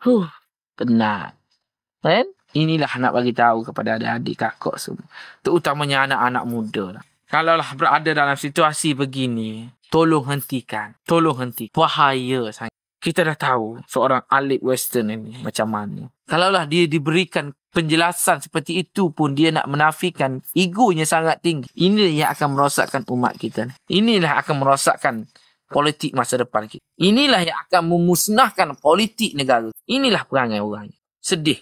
Huh, penat. Kan? Inilah nak bagi tahu kepada adik-adik kakak semua. Terutamanya anak-anak muda lah. Kalaulah berada dalam situasi begini, tolong hentikan. Tolong henti. Bahaya sangat. Kita dah tahu seorang Alip Western ini macam mana. Kalaulah dia diberikan penjelasan seperti itu pun dia nak menafikan, egonya sangat tinggi. Inilah yang akan merosakkan umat kita. Inilah akan merosakkan politik masa depan kita. Inilah yang akan memusnahkan politik negara. Inilah perangai orang. Sedih.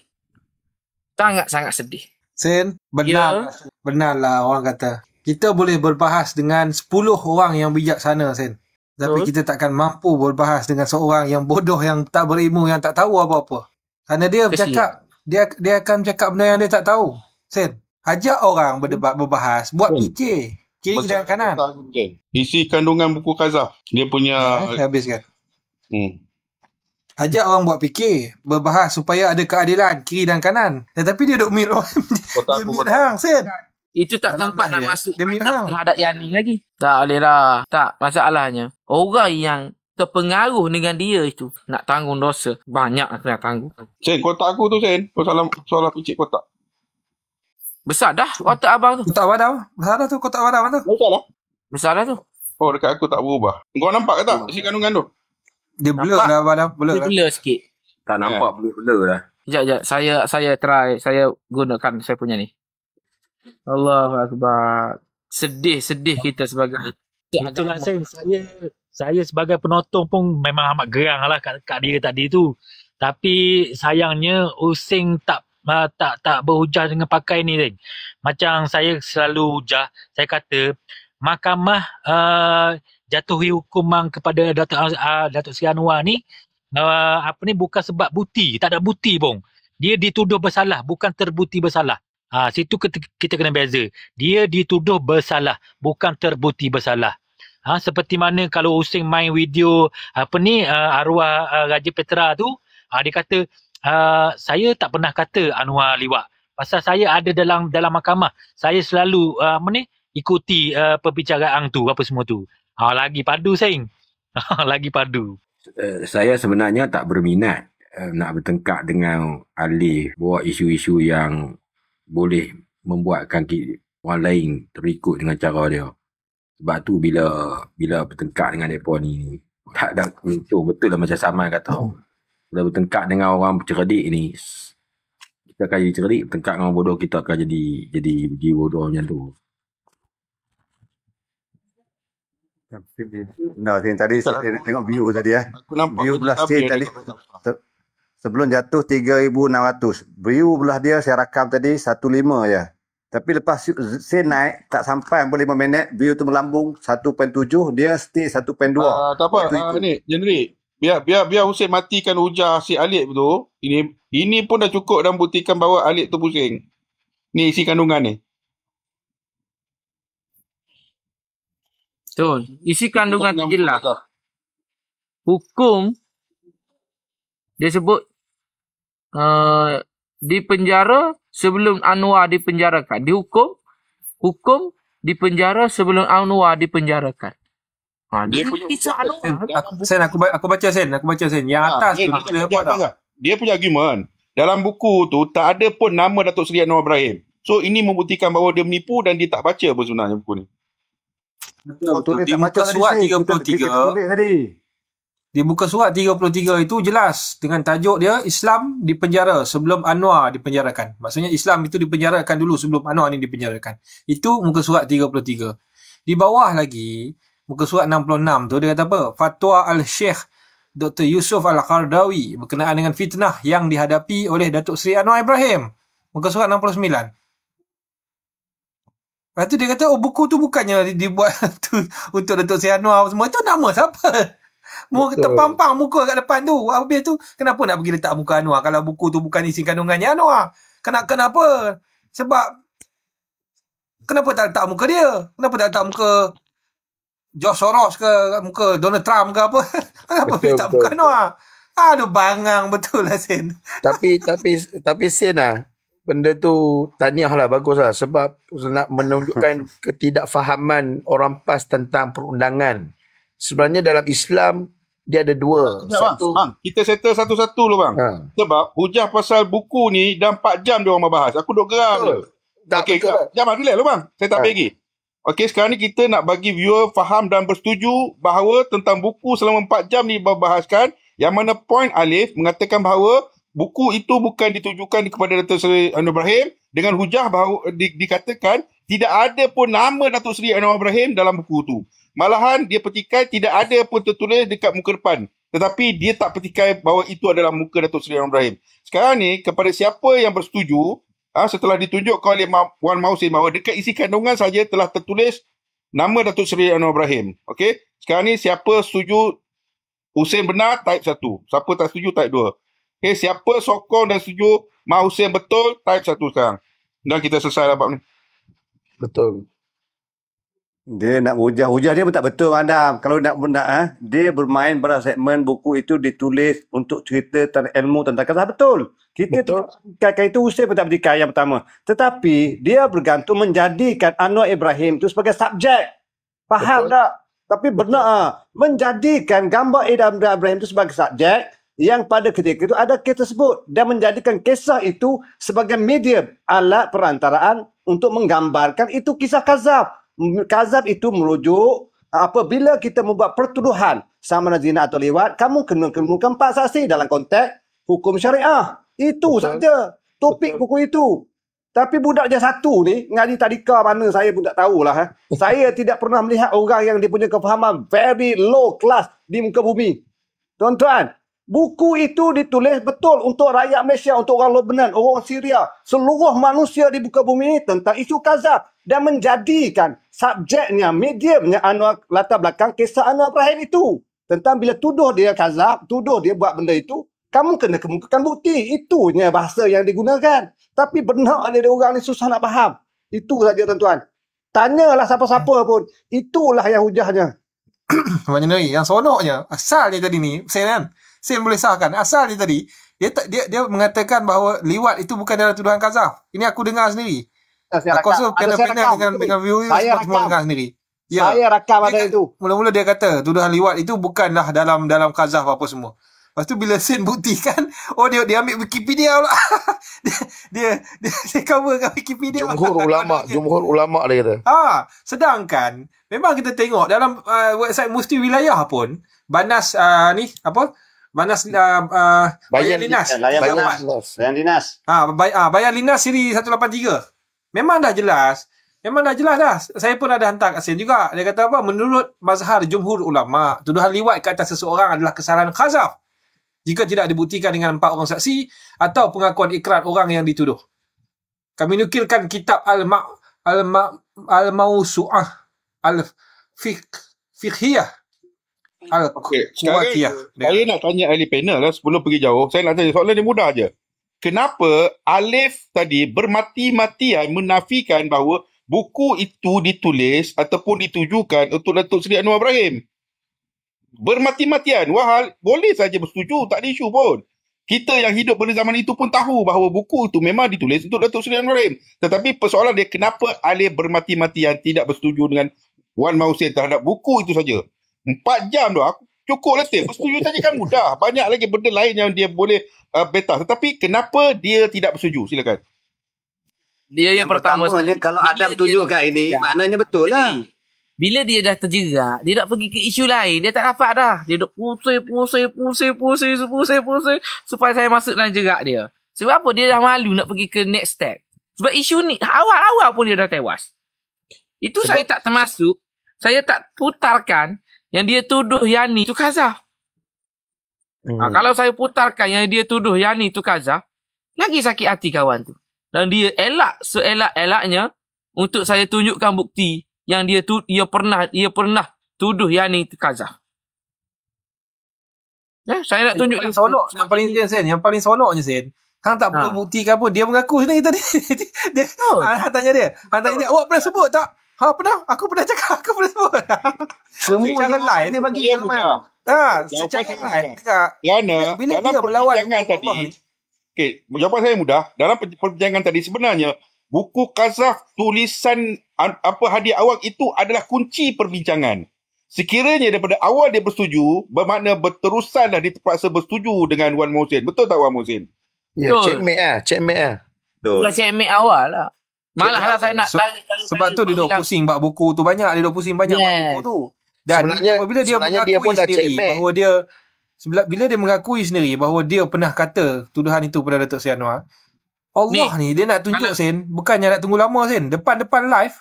Sangat-sangat sedih. Sen, benarlah orang kata. Kita boleh berbahas dengan 10 orang yang bijaksana, Sen. Tapi kita takkan mampu berbahas dengan seorang yang bodoh, yang tak berilmu, yang tak tahu apa-apa. Kerana dia bercakap, dia akan bercakap benda yang dia tak tahu. Sen, ajak orang berdebat, berbahas, buat fikir. Kiri dan kanan. Isi kandungan buku Kazaf. Dia punya... habis kan? Ajak orang buat fikir, berbahas supaya ada keadilan kiri dan kanan. Tetapi dia duk mute orang. Dia mute hang, Sen. Itu tak tempat nak masuk. Dia mute hang. Terhadap Yani lagi. Tak boleh lah. Tak, masalahnya. Orang yang terpengaruh dengan dia itu nak tanggung dosa. Banyak nak kena tanggung. Sen, kotak aku tu, Sen. Soalan picit kotak. Besar dah kotak abang tu. Kotak abang besar dah tu, kotak abang tu. Besar dah tu. Oh, dekat aku tak berubah. Kau nampak ke tak isi kandungan tu? Dia blur dah abang, blur dah. Blur sikit. Tak nampak blur dah. Sekejap. Saya try. Saya gunakan saya punya ni. Allahu Akbar. Sedih kita sebagai... Itulah saya sebagai penonton pun memang amat gerang lah kat dia tadi tu. Tapi sayangnya Using tak berhujah dengan pakai ni, Zin. Macam saya selalu hujah, saya kata mahkamah jatuhi hukuman kepada Datuk Seri Anwar ni bukan sebab bukti, tak ada bukti pun. Dia dituduh bersalah, bukan terbukti bersalah. Situ kita kena beza. Dia dituduh bersalah, bukan terbukti bersalah. Seperti mana kalau Using main video arwah Raja Petra tu, dia kata saya tak pernah kata Anwar liwat. Pasal saya ada dalam mahkamah. Saya selalu ikuti perbicaraan tu, apa semua tu. Lagi padu, Saing. Lagi padu. Saya sebenarnya tak berminat nak bertengkar dengan Alif bawa isu-isu yang boleh membuatkan orang lain terikut dengan cara dia. Sebab tu bila bertengkar dengan mereka ni tak ada betul lah macam Saman kata. Bila bertengkar dengan orang cerdik ni, kita akan jadi cerdik. Bertengkar dengan orang bodoh, kita akan jadi bodoh macam tu. Nah, tadi saya tengok view tadi view belah Sin tadi sebelum jatuh 3,600. View belah dia saya rakam tadi 15 je. Tapi lepas Sin naik tak sampai 45 minit, view tu melambung 1.7, dia stay 1.2. Tak apa, ni Jenri. Biar Hussein matikan hujah si Alip tu. Ini pun dah cukup dan buktikan bahawa Alip tu pusing. Ni isi kandungan ni. Betul. Isi kandungan tu jelas. Hukum dia sebut dipenjara sebelum Anwar dipenjarakan. Hukum dipenjara sebelum Anwar dipenjarakan. Dia punya Aku baca Sen. Yang atas tu dia punya argument. Dalam buku tu tak ada pun nama Datuk Seri Anwar Ibrahim. So ini membuktikan bahawa dia menipu dan dia tak baca apa sebenarnya buku ni. Betul. Di muka surat 33. Di muka surat 33 itu jelas dengan tajuk dia Islam dipenjara sebelum Anwar dipenjarakan. Maksudnya Islam itu dipenjarakan dulu sebelum Anwar ni dipenjarakan. Itu muka surat 33. Di bawah lagi muka surat 66 tu dia kata apa? Fatwa Al-Sheikh Dr. Yusuf Al-Qardawi berkenaan dengan fitnah yang dihadapi oleh Datuk Seri Anwar Ibrahim. Muka surat 69. Lepas tu dia kata, buku tu bukannya dibuat untuk Datuk Seri Anwar semua. Itu nama siapa? Terpampang muka kat depan tu. Habis tu, kenapa nak pergi letak muka Anwar kalau buku tu bukan isi kandungannya Anwar? Kenapa? Sebab, kenapa tak letak muka dia? Kenapa tak letak muka George Soros ke, muka Donald Trump ke apa? Kenapa letak muka Anwar? Aduh, bangang betul lah, Sen. Tapi Sen lah. Benda tu tahniah lah, bagus lah. Sebab nak menunjukkan ketidakfahaman orang PAS tentang perundangan. Sebenarnya dalam Islam, Dia ada dua. Bang, kita settle satu-satu dulu bang. Sebab hujah pasal buku ni dah 4 jam dia orang bahas. Aku duk geram je. Okey, jam relax dulu bang. Saya tak bagi. Okey, sekarang ni kita nak bagi viewer faham dan bersetuju bahawa tentang buku selama 4 jam ni berbahaskan, yang mana poin Alif mengatakan bahawa buku itu bukan ditujukan kepada Datuk Seri Anwar Ibrahim dengan hujah bahawa dikatakan tidak ada pun nama Datuk Seri Anwar Ibrahim dalam buku tu. Malahan dia petikai tidak ada pun tertulis dekat muka depan. Tetapi dia tak petikai bahawa itu adalah muka Datuk Seri Anwar Ibrahim. Sekarang ni kepada siapa yang bersetuju, setelah ditunjukkan oleh Wan Mausin bahawa dekat isi kandungan saja telah tertulis nama Datuk Seri Anwar Ibrahim. Okey. Sekarang ni siapa setuju Husin benar, type 1. Siapa tak setuju, type 2. Okey, siapa sokong dan setuju Mak Husin betul, type 1 sekarang. Dan kita selesai bab ni. Betul. Dia nak hujah dia pun tak betul, Adam. Kalau nak dia bermain pada segmen buku itu ditulis untuk cerita tentang ilmu tentang kisah, betul. Kita kata itu Husin pun tak bertikai yang pertama. Tetapi dia bergantung menjadikan Anwar Ibrahim itu sebagai subjek. Faham tak? Tapi benar, menjadikan gambar Anwar Ibrahim itu sebagai subjek yang pada ketika itu ada kisah tersebut dan menjadikan kisah itu sebagai medium, alat perantaraan untuk menggambarkan itu kisah kazab. Kazab itu merujuk apabila kita membuat pertuduhan sama ada zina atau liwat, kamu kena kemukakan 4 saksi dalam konteks hukum syariah. Itu saja topik buku itu. Tapi budak je satu ni, ngaji tadika mana saya pun tak tahulah. Saya tidak pernah melihat orang yang dia punya kefahaman very low class di muka bumi. Tuan-tuan, buku itu ditulis betul untuk rakyat Malaysia, untuk orang Lebanon, orang Syria, seluruh manusia di muka bumi tentang isu kazab dan menjadikan subjeknya, mediumnya Anwar, latar belakang kisah Anwar Ibrahim itu. Tentang bila tuduh dia kazab, tuduh dia buat benda itu, kamu kena kemukakan bukti. Itunya bahasa yang digunakan. Tapi benar ada orang ni susah nak faham. Itu saja tuan-tuan. Tanyalah siapa-siapa pun. Itulah yang hujahnya. Macam ni, yang seronoknya, asalnya tadi ni, Sen boleh sahkan. Asalnya tadi, dia mengatakan bahawa liwat itu bukan dalam tuduhan kazaf. Ini aku dengar sendiri. Aku rasa panel dengan viewer semua dengar sendiri. Ya. Saya rakam ada itu. Mula-mula dia kata tuduhan liwat itu bukanlah dalam kazaf apa semua. Lepas tu bila Sen buktikan, dia ambil Wikipedia pula. dia cover kat Wikipedia. Jumhur ulama dia kata. Sedangkan memang kita tengok dalam website Mufti Wilayah pun Banas Bayan Linas. Bayan Linas siri 183. Memang dah jelas dah. Saya pun ada hantar kat Sen juga. Dia kata apa? Menurut mazhar jumhur ulama, tuduhan liwat ke atas seseorang adalah kesalahan khazaf jika tidak dibuktikan dengan 4 orang saksi atau pengakuan ikrar orang yang dituduh. Kami nukilkan kitab Al-Mawsu'ah Al-Fiqhiyah Sekarang saya nak tanya ahli panel lah sebelum pergi jauh. Saya nak tanya soalan dia mudah je. Kenapa Alif tadi bermati-matian menafikan bahawa buku itu ditulis ataupun ditujukan untuk Datuk Seri Anwar Ibrahim? Bermati-matian. Boleh saja bersetuju, tak ada isu pun. Kita yang hidup pada zaman itu pun tahu bahawa buku itu memang ditulis untuk Datuk Seri Anwar Ibrahim. Tetapi persoalan dia, kenapa Alif bermati-matian tidak bersetuju dengan Wan Mausin terhadap buku itu saja? 4 jam tu, aku cukup letih. Bersetuju saja kan mudah. Banyak lagi benda lain yang dia boleh beta. Tetapi kenapa dia tidak bersetuju? Silakan. Dia yang pertama kalau Adam tunjukkan ini, maknanya betul lah. Bila dia dah terjerat, dia nak pergi ke isu lain, dia tak dapat dah. Dia duk pusing supaya saya masuk dalam jerat dia. Sebab apa? Dia dah malu nak pergi ke next step. Sebab isu ni awal-awal pun dia dah tewas. Itu saya tak termasuk. Saya tak putarkan yang dia tuduh Yani tu kazaf. Kalau saya putarkan yang dia tuduh Yani tu kazaf, lagi sakit hati kawan tu. Dan dia elak seelak-elaknya untuk saya tunjukkan bukti yang dia pernah tuduh Yani itu kazaf. Saya nak tunjuk yang paling seronoknya Sen. Hang tak perlu buktikan pun, dia mengaku sendiri tadi. Dia tanya dia, awak pernah sebut tak? Pernah. Aku pernah cakap, aku pernah sebut. Semua yang lain dia bagi secara lain. Kerana dalam perbincangan tadi, jawapan saya mudah. Dalam perbincangan tadi sebenarnya buku kazaf tulisan hadiah awak itu adalah kunci perbincangan. Sekiranya daripada awal dia bersetuju, bermakna berterusan dah dia terpaksa bersetuju dengan Wan Muhsin. Betul tak Wan Muhsin? Ya, checkmate lah. Checkmate lah. Bukan checkmate awal lah. Malah lah saya nak sebab tu dia duk pusing bab buku tu banyak. Dia duk pusing banyak bab buku tu. Dan bila dia mengakui sendiri bahawa dia bila dia mengakui sendiri bahawa dia pernah kata tuduhan itu pada Datuk Seri Anwar, Allah ni dia nak tunjuk Sen, bukannya nak tunggu lama Sen. Depan-depan live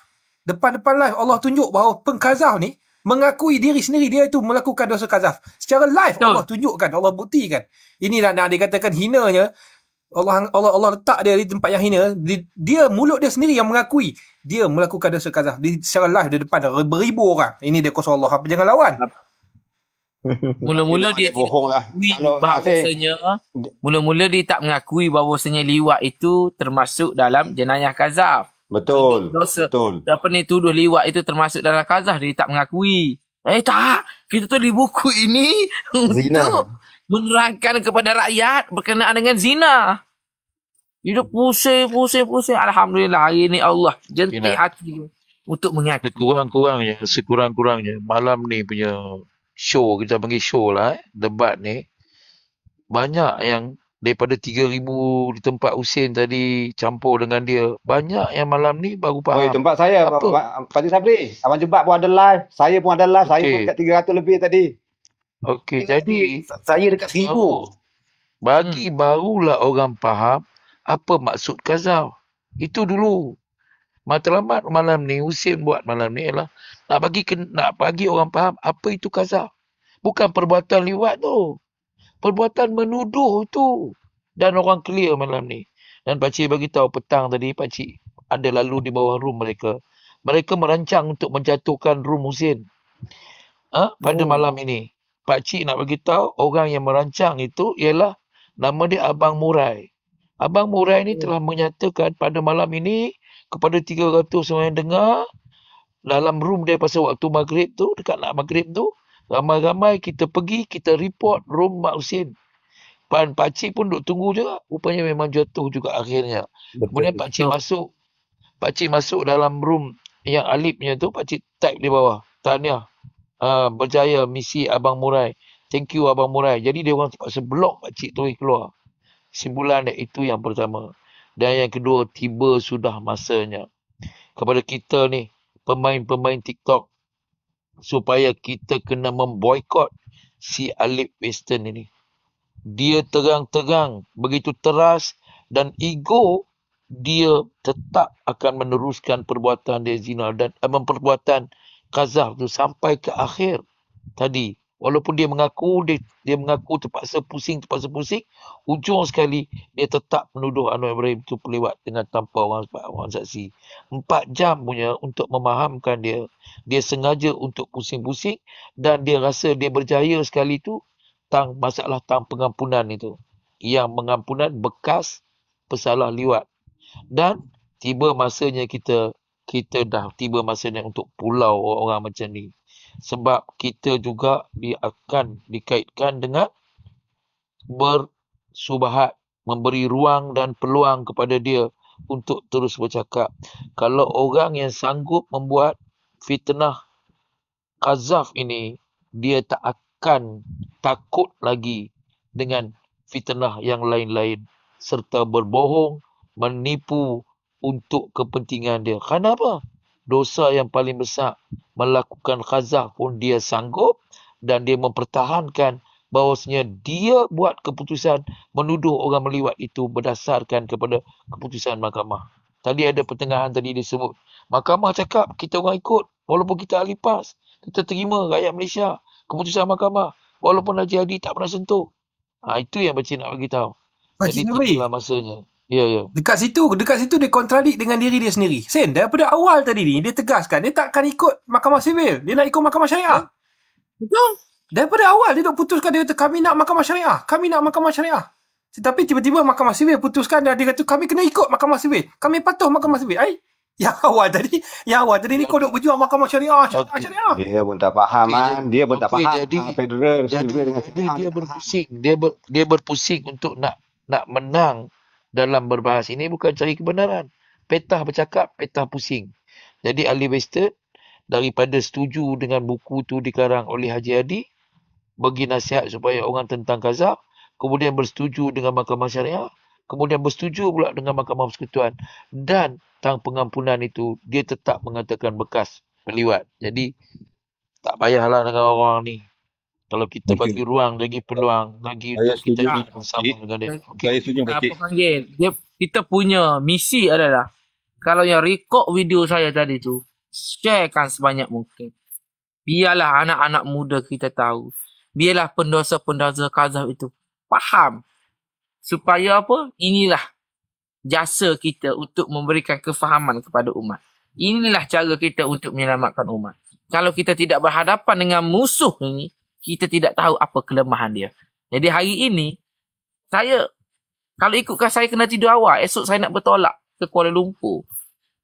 Allah tunjuk bahawa pengkazaf ni mengakui diri sendiri dia itu melakukan dosa kazaf. Secara live Allah tunjukkan, Allah buktikan. Ini nak dikatakan hinanya. Allah letak dia di tempat yang hina. Dia mulut dia sendiri yang mengakui dia melakukan dosa kazaf secara live di depan beribu orang. Ini dia kuasa Allah. Apa jangan lawan. Mula-mula dia bohonglah. Bahawasanya mula-mula dia tak mengakui bahawasanya liwat itu termasuk dalam jenayah kazaf. Betul. Betul. Apa ni tuduh liwat itu termasuk dalam kazaf, dia tak mengakui. Tak, kita tulis buku ini untuk menerangkan kepada rakyat berkenaan dengan zina. Hidup pusing. Alhamdulillah hari ni Allah jentik hati untuk mengakui. Sekurang-kurangnya malam ni punya show, kita panggil show lah, debat ni, banyak yang daripada 3,000 di tempat Husin tadi campur dengan dia, banyak yang malam ni baru faham. Tempat saya Pak Sabri, Abang Jebat pun ada live, saya pun ada live, saya pun dekat 300 lebih tadi. Okey, jadi saya dekat 1,000. Bagi barulah orang faham apa maksud kazaf. Itu dulu. Matlamat malam ni, Husin buat malam ni ialah nak bagi orang faham apa itu kazaf. Bukan perbuatan liwat tu. Perbuatan menuduh tu. Dan orang clear malam ni. Dan pakcik bagi tahu petang tadi, pakcik ada lalu di bawah room mereka. Mereka merancang untuk menjatuhkan room Husin. Pada malam ini. Pakcik nak bagi tahu orang yang merancang itu ialah nama dia Abang Murai. Abang Murai ni telah menyatakan pada malam ini kepada 300 orang yang dengar dalam room dia pasal waktu maghrib tu, dekat nak maghrib tu, ramai-ramai kita pergi, kita report room Mak Husin. Pakcik pun duk tunggu juga, rupanya memang jatuh juga akhirnya. Kemudian pakcik masuk dalam room yang Alipnya tu, pakcik type di bawah, tahniah. Berjaya misi Abang Murai. Thank you Abang Murai. Jadi dia orang terpaksa blok pakcik tu keluar. Simpulan itu yang pertama. Dan yang kedua, tiba sudah masanya kepada kita ni, pemain-pemain TikTok, supaya kita kena memboikot si Alip Western ini. Dia terang-terang, begitu teras dan ego, dia tetap akan meneruskan perbuatan dia zina dan perbuatan kazaf tu sampai ke akhir tadi. Walaupun dia mengaku terpaksa pusing, ujung sekali dia tetap menuduh Anwar Ibrahim tu pelewat dengan tanpa orang saksi. 4 jam punya untuk memahamkan dia. Dia sengaja untuk pusing-pusing dan dia rasa dia berjaya sekali tu masalah pengampunan itu. Yang mengampunan bekas pesalah liwat. Dan tiba masanya kita dah tiba masanya untuk pulau orang macam ni. Sebab kita juga akan dikaitkan dengan bersubahat, memberi ruang dan peluang kepada dia untuk terus bercakap. Kalau orang yang sanggup membuat fitnah kazaf ini, dia tak akan takut lagi dengan fitnah yang lain-lain serta berbohong, menipu untuk kepentingan dia. Kenapa? Dosa yang paling besar, melakukan kazaf pun dia sanggup dan dia mempertahankan bahawasanya dia buat keputusan menuduh orang meliwat itu berdasarkan kepada keputusan mahkamah. Tadi ada pertengahan tadi disebut. Mahkamah cakap kita orang ikut walaupun kita ahli PAS. Kita terima rakyat Malaysia keputusan mahkamah walaupun Haji Hadi tak pernah sentuh. Itu yang Pakcik nak bagi tahu. Jadi itulah masanya. Ya. Dekat situ dia kontradik dengan diri dia sendiri. Sen, daripada awal tadi ni dia tegaskan dia tak akan ikut mahkamah sivil, dia nak ikut mahkamah syariah. Betul. Daripada awal dia dah putuskan, dia kata kami nak mahkamah syariah. Tetapi tiba-tiba mahkamah sivil putuskan dan dia kata kami kena ikut mahkamah sivil. Kami patuh mahkamah sivil. Yang awal tadi ni kau duk berjuang mahkamah syariah. Dia pun tak faham dia pun tak faham. Federal dia berpusing. Dia berpusing untuk nak menang dalam berbahas ini, bukan cari kebenaran. Petah bercakap, petah pusing. Jadi Ali Western daripada setuju dengan buku tu dikarang oleh Haji Hadi, bagi nasihat supaya orang tentang Kazaf, kemudian bersetuju dengan Mahkamah Syariah, kemudian bersetuju pula dengan Mahkamah Persekutuan, dan tang pengampunan itu dia tetap mengatakan bekas peliwat. Jadi tak payahlah dengan orang ni. Kalau kita bagi ruang, bagi peluang, lagi Saya untuk kita setuju. bersama dengan dia. Saya setuju Apa Pakcik. panggil? Kita punya misi adalah, kalau yang record video saya tadi tu, sharekan sebanyak mungkin. Biarlah anak-anak muda kita tahu. Biarlah pendosa-pendosa Kazaf itu faham. Supaya apa? Inilah jasa kita untuk memberikan kefahaman kepada umat. Inilah cara kita untuk menyelamatkan umat. Kalau kita tidak berhadapan dengan musuh ini, kita tidak tahu apa kelemahan dia. Jadi hari ini, kalau ikutkan saya kena tidur awal, esok saya nak bertolak ke Kuala Lumpur.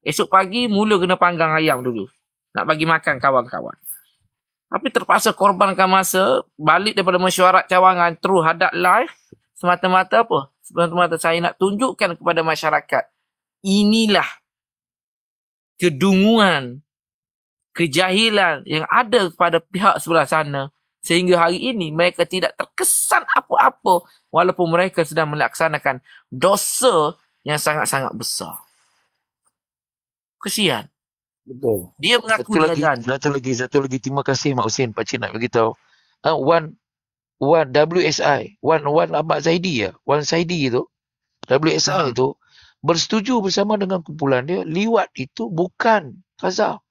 Esok pagi mula kena panggang ayam dulu. Nak bagi makan kawan-kawan. Tapi terpaksa korbankan masa, balik daripada mesyuarat cawangan, terus hadap live. Semata-mata apa? Semata-mata saya nak tunjukkan kepada masyarakat. Inilah kedunguan, kejahilan yang ada pada pihak sebelah sana. Sehingga hari ini mereka tidak terkesan apa-apa walaupun mereka sedang melaksanakan dosa yang sangat-sangat besar. Kesian. Betul. Dia mengaku satu lagi. Terima kasih Mak Husin. Pakcik nak beritahu. Wan WSI, Wan Ahmad Zaidi ya. Wan Zaidi tu, WSI itu bersetuju bersama dengan kumpulan dia, liwat itu bukan Kazaf.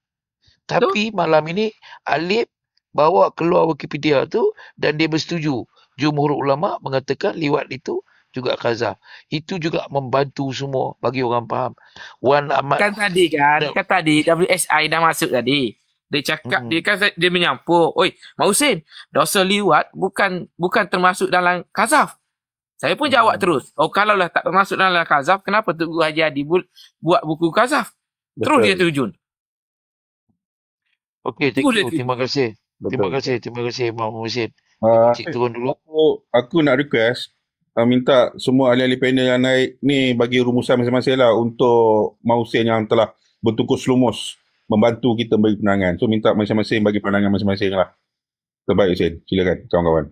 Tapi malam ini Alip bawa keluar Wikipedia tu dan dia bersetuju. Jumhur ulama mengatakan liwat itu juga Kazaf. Itu juga membantu semua bagi orang faham. Wan Ahmad Kan tadi WSI dah masuk tadi. Dia cakap, dia menyampur. Oi, Mak Husin, dosa liwat bukan termasuk dalam Kazaf. Saya pun jawab terus. Oh, kalaulah tak termasuk dalam Kazaf, kenapa Tugu Haji Hadi buat buku Kazaf? Terus dia terjun. Okey, terima kasih. Terima kasih Mak Husin. Cik turun dulu. Aku nak request minta semua ahli-ahli panel yang naik ni bagi rumusan masing-masing lah untuk Mak Husin yang telah bertukus lumus membantu kita bagi penerangan. So minta masing-masing bagi pandangan masing-masing lah. Terbaik Husin. Silakan kawan-kawan.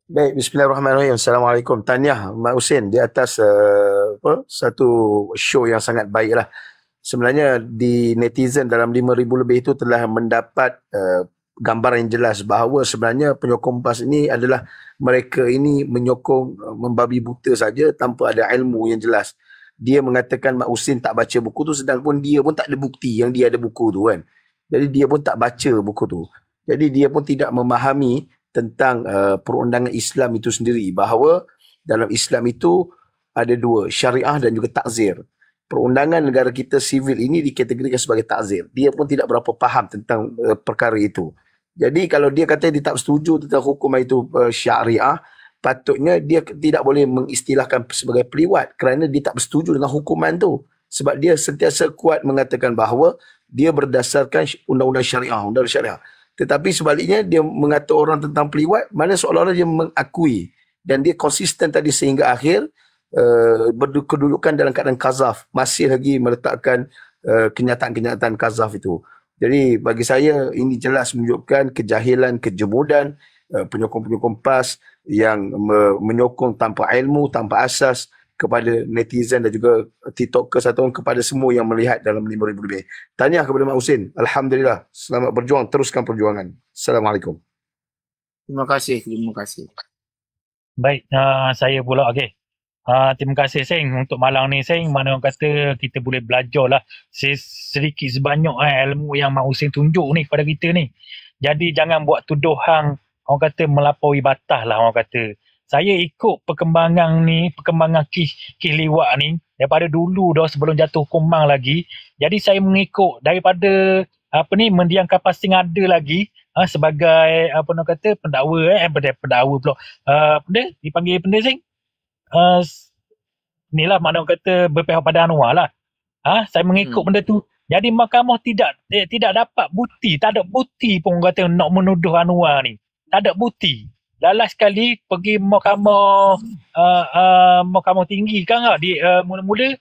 Baik, bismillahirrahmanirrahim. Assalamualaikum. Tahniah Mak Husin di atas satu show yang sangat baik lah. Sebenarnya di netizen dalam 5,000 lebih itu telah mendapat gambaran yang jelas bahawa sebenarnya penyokong PAS ini adalah mereka ini menyokong membabi buta saja tanpa ada ilmu yang jelas. Dia mengatakan Mak Husin tak baca buku tu sedangkan dia pun tak ada bukti yang dia ada buku tu kan. Jadi dia pun tak baca buku tu. Jadi dia pun tidak memahami tentang perundangan Islam itu sendiri, bahawa dalam Islam itu ada dua, syariah dan juga takzir. Perundangan negara kita sivil ini dikategorikan sebagai takzir. Dia pun tidak berapa faham tentang perkara itu. Jadi kalau dia kata dia tak setuju tentang hukum itu syariah, patutnya dia tidak boleh mengistilahkan sebagai peliwat kerana dia tak bersetuju dengan hukuman tu. Sebab dia sentiasa kuat mengatakan bahawa dia berdasarkan undang-undang syariah. Tetapi sebaliknya dia mengata orang tentang peliwat, mana seolah-olah dia mengakui. Dan dia konsisten tadi sehingga akhir berkedudukan dalam keadaan Kazaf. Masih lagi meletakkan kenyataan-kenyataan Kazaf itu. Jadi bagi saya ini jelas menunjukkan kejahilan, kejemudan penyokong-penyokong PAS yang menyokong tanpa ilmu, tanpa asas kepada netizen dan juga tiktokers atau kepada semua yang melihat dalam 5,000 lebih. Tahniah kepada Mak Husin. Alhamdulillah. Selamat berjuang. Teruskan perjuangan. Assalamualaikum. Terima kasih. Baik, saya pula. Okey. Terima kasih Seng untuk malam ni Seng. Mana orang kata kita boleh belajar lah sedikit sebanyak ilmu yang Mak Husin tunjuk ni kepada kita ni. Jadi jangan buat tuduhan orang kata melampaui batas lah orang kata. Saya ikut perkembangan kes liwat ni daripada dulu dah sebelum jatuh hukuman lagi. Jadi saya mengikut daripada mendiang kapas sing ada lagi sebagai pendakwa pendakwa pula. Dipanggil benda Seng. Inilah mana orang kata berpihak pada Anwar lah. Saya mengikut benda tu. Jadi mahkamah tidak dapat bukti, tak ada bukti pun orang kata nak menuduh Anwar ni. Tak ada bukti. Last sekali pergi mahkamah tinggi kan mula-mula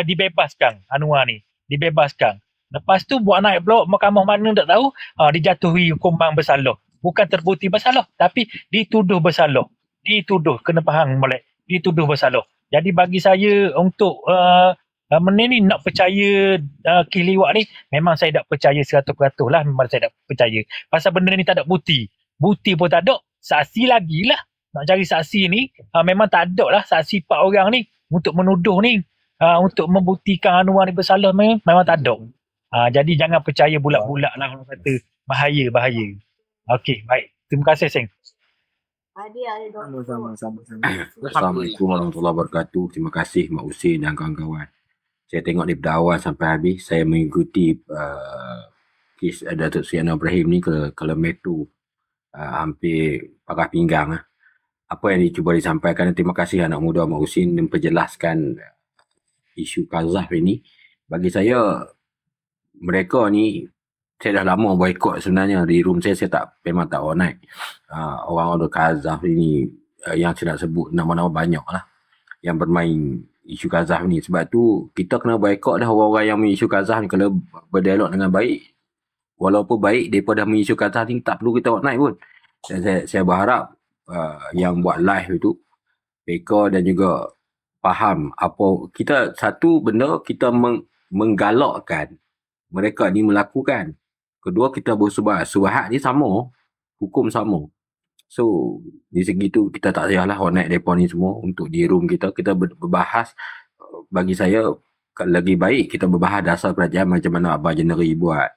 dibebaskan Anwar ni. Dibebaskan. Lepas tu buat naik pula mahkamah mana tak tahu, dijatuhi hukum bang bersalah. Bukan terbukti bersalah, tapi dituduh bersalah. Dituduh, kena faham molek. Dituduh bersalah. Jadi bagi saya untuk ni nak percaya kiliwak ni, memang saya tak percaya 100% lah. Memang saya tak percaya. Pasal benda ni tak ada bukti. Bukti pun tak ada. Saksi lagi lah. Nak cari saksi ni, memang tak ada lah saksi 4 orang ni. Untuk menuduh ni, untuk membuktikan Anwar ni bersalah memang tak ada. Jadi jangan percaya bulat-bulat lah orang kata bahaya. Okey, baik. Terima kasih, Seng. Sama-sama. Assalamualaikum warahmatullahi wabarakatuh. Terima kasih Mak Husin dan kawan-kawan. Saya tengok daripada awal sampai habis. Saya mengikuti kes Datuk Seri Anwar Ibrahim ni ke Metro. Hampir pakai pinggang. Apa yang dicuba disampaikan. Terima kasih anak muda Mak Husin memperjelaskan isu Kazaf ini. Bagi saya, mereka ni, saya dah lama boykot sebenarnya. Di room saya memang tak on naik. Orang-orang Kazaf ini, yang saya nak sebut nama-nama banyak lah yang bermain isu Kazaf ni. Sebab tu kita kena boykot dah orang-orang yang mengisu Kazaf ni. Kalau berdialog dengan baik, walaupun baik, mereka dah mengisu Kazaf ni, tak perlu kita on naik pun. Dan saya berharap yang buat live itu, mereka dan juga faham apa kita, satu benda kita menggalakkan mereka ni melakukan. Kedua, kita bersubahat ni sama, hukum sama. So di segi tu kita tak payahlah connect mereka ni semua untuk di room kita berbahas. Bagi saya lagi baik kita berbahas dasar kerajaan macam mana Abang Jeneri buat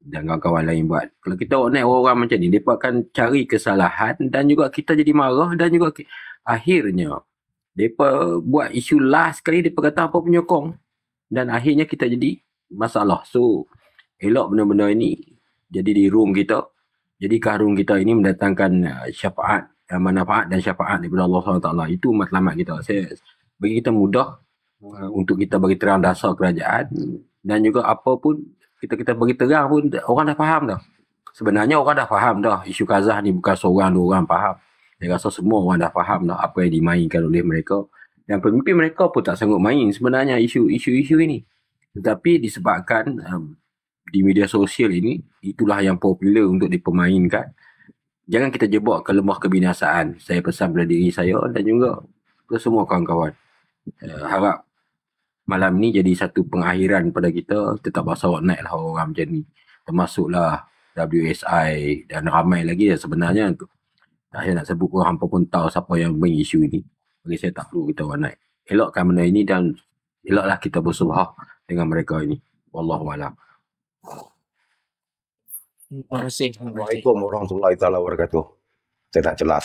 dan kawan-kawan lain buat. Kalau kita connect orang macam ni, mereka akan cari kesalahan dan juga kita jadi marah dan juga akhirnya mereka buat isu last kali, mereka kata apa penyokong dan akhirnya kita jadi masalah. So elok benda-benda ini jadi di room kita. Jadikah room kita ini mendatangkan syafaat, manfaat dan syafaat daripada Allah SWT. Itu matlamat kita. Bagi kita mudah untuk kita bagi terang dasar kerajaan dan juga apa pun kita bagi terang pun orang dah faham dah. Sebenarnya orang dah faham dah. Isu Kazah ni bukan seorang dua orang faham. Saya rasa semua orang dah faham dah apa yang dimainkan oleh mereka. Dan pemimpin mereka pun tak sanggup main sebenarnya isu ini. Tetapi disebabkan di media sosial ini, itulah yang popular untuk dipermainkan. Jangan kita jebak ke lembah kebinasaan. Saya pesan pada diri saya dan juga ke semua kawan-kawan. Harap malam ni jadi satu pengakhiran pada kita. Kita tak pasal naik lah orang macam ni. Termasuklah WSI dan ramai lagi sebenarnya. Saya nak sebut pun hampa pun tahu siapa yang main isu ini. Bagi saya tak perlu kita naik. Elokkan benda ini dan eloklah kita bersuhah dengan mereka ini. Wallahualam. Assalamualaikum warahmatullahi wabarakatuh. Saya nak jelas.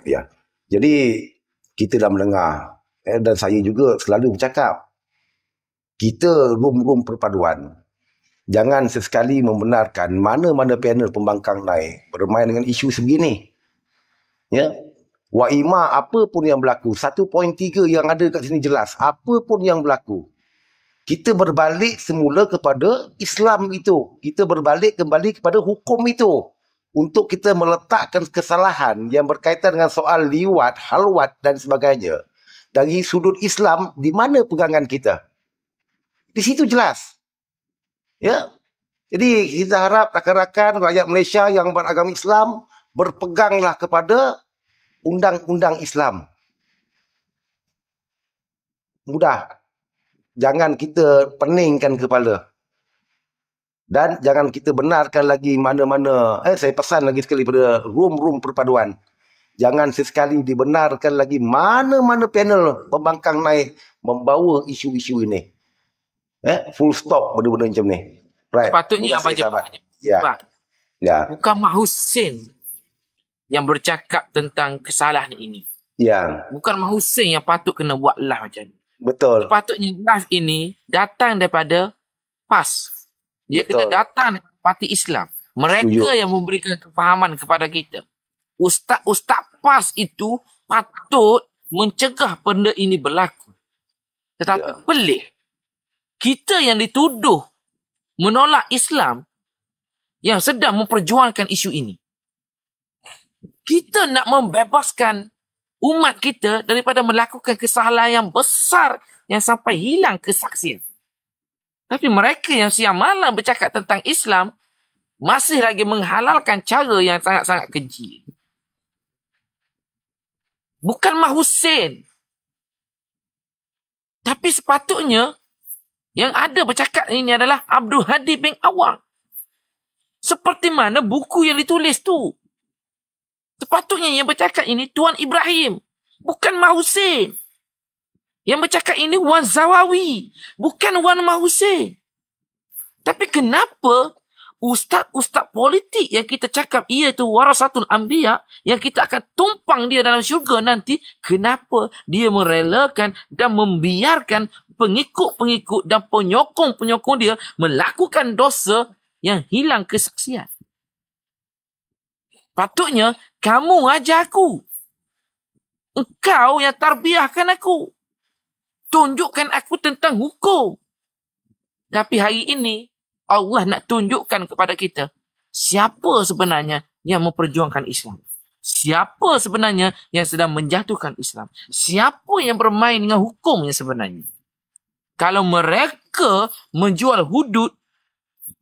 Ya. Jadi kita dah mendengar dan saya juga selalu bercakap, kita room-room perpaduan jangan sesekali membenarkan mana-mana panel pembangkang naik bermain dengan isu sebegini. Ya. Wa ima apa pun yang berlaku, 1.3 yang ada kat sini jelas, apa pun yang berlaku, kita berbalik semula kepada Islam itu. Kita berbalik kembali kepada hukum itu. Untuk kita meletakkan kesalahan yang berkaitan dengan soal liwat, halwat dan sebagainya. Dari sudut Islam, di mana pegangan kita? Di situ jelas. Ya. Jadi kita harap rakan-rakan rakyat Malaysia yang beragama Islam berpeganglah kepada undang-undang Islam. Mudah. Jangan kita peningkan kepala. Dan jangan kita benarkan lagi mana-mana. Saya pesan lagi sekali pada room-room perpaduan. Jangan sesekali dibenarkan lagi mana-mana panel pembangkang naik membawa isu-isu ini. Full stop benda-benda macam ni. Right. Sepatutnya apa je? Ya. Bukan Mak Husin yang bercakap tentang kesalahan ini. Ya. Bukan Mak Husin yang patut kena buat live macam ni. Betul. Sepatutnya live ini datang daripada PAS. Dia kena datang daripada Parti Islam. Mereka yang memberikan kefahaman kepada kita. Ustaz-ustaz PAS itu patut mencegah benda ini berlaku. Tetapi pelik. Kita yang dituduh menolak Islam yang sedang memperjuangkan isu ini. Kita nak membebaskan umat kita daripada melakukan kesalahan yang besar yang sampai hilang kesaksian. Tapi mereka yang siang malam bercakap tentang Islam masih lagi menghalalkan cara yang sangat-sangat keji. Bukan Mah Hussein. Tapi sepatutnya yang ada bercakap ini adalah Abdul Hadi bin Awang. Seperti mana buku yang ditulis tu. Sepatutnya yang bercakap ini Tuan Ibrahim. Bukan Mah Hussein. Yang bercakap ini Wan Zawawi. Bukan Wan Mah Hussein. Tapi kenapa ustaz-ustaz politik yang kita cakap ia itu warasatul anbiya, yang kita akan tumpang dia dalam syurga nanti, kenapa dia merelakan dan membiarkan pengikut-pengikut dan penyokong-penyokong dia melakukan dosa yang hilang kesaksian? Patutnya kamu ajar aku. Engkau yang tarbiyahkan aku. Tunjukkan aku tentang hukum. Tapi hari ini Allah nak tunjukkan kepada kita siapa sebenarnya yang memperjuangkan Islam. Siapa sebenarnya yang sedang menjatuhkan Islam. Siapa yang bermain dengan hukumnya sebenarnya. Kalau mereka menjual hudud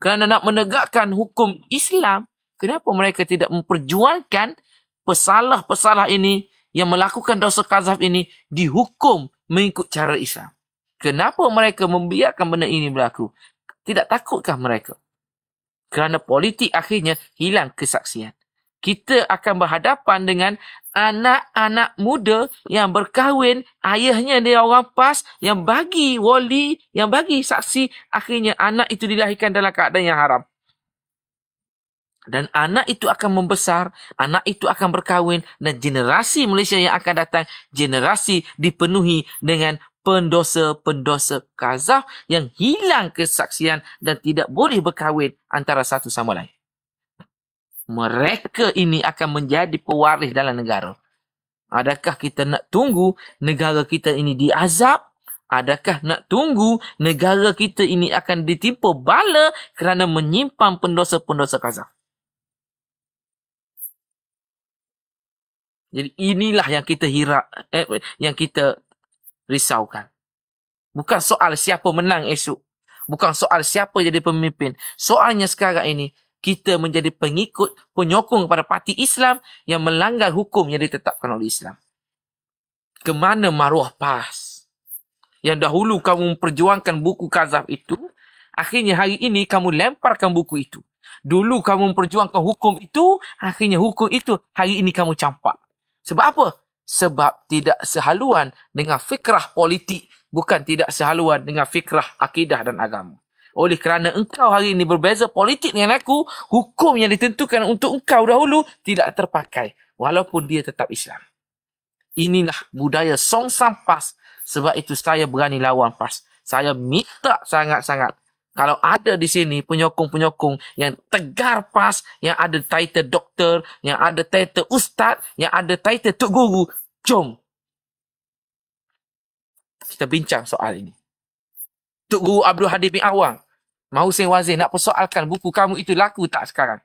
kerana nak menegakkan hukum Islam, kenapa mereka tidak memperjuangkan pesalah-pesalah ini yang melakukan dosa qazaf ini dihukum mengikut cara Islam? Kenapa mereka membiarkan benda ini berlaku? Tidak takutkah mereka? Kerana politik akhirnya hilang kesaksian. Kita akan berhadapan dengan anak-anak muda yang berkahwin, ayahnya dia orang PAS, yang bagi wali, yang bagi saksi, akhirnya anak itu dilahirkan dalam keadaan yang haram. Dan anak itu akan membesar, anak itu akan berkahwin, dan generasi Malaysia yang akan datang, generasi dipenuhi dengan pendosa-pendosa qazaf yang hilang kesaksian dan tidak boleh berkahwin antara satu sama lain. Mereka ini akan menjadi pewaris dalam negara. Adakah kita nak tunggu negara kita ini diazab? Adakah nak tunggu negara kita ini akan ditimpa bala kerana menyimpan pendosa-pendosa qazaf? Jadi inilah yang kita yang kita risaukan. Bukan soal siapa menang esok. Bukan soal siapa jadi pemimpin. Soalnya sekarang ini, kita menjadi pengikut, penyokong kepada parti Islam yang melanggar hukum yang ditetapkan oleh Islam. Kemana maruah PAS? Yang dahulu kamu memperjuangkan buku qazaf itu, akhirnya hari ini kamu lemparkan buku itu. Dulu kamu memperjuangkan hukum itu, akhirnya hukum itu hari ini kamu campak. Sebab apa? Sebab tidak sehaluan dengan fikrah politik, bukan tidak sehaluan dengan fikrah akidah dan agama. Oleh kerana engkau hari ini berbeza politik dengan aku, hukum yang ditentukan untuk engkau dahulu tidak terpakai, walaupun dia tetap Islam. Inilah budaya songsam PAS. Sebab itu saya berani lawan PAS. Saya minta sangat-sangat, kalau ada di sini penyokong-penyokong yang tegar PAS, yang ada title doktor, yang ada title ustaz, yang ada title tok guru, jom kita bincang soal ini. Tok Guru Abdul Hadi bin Awang, Mah Hussein Wazir nak persoalkan buku kamu itu laku tak sekarang?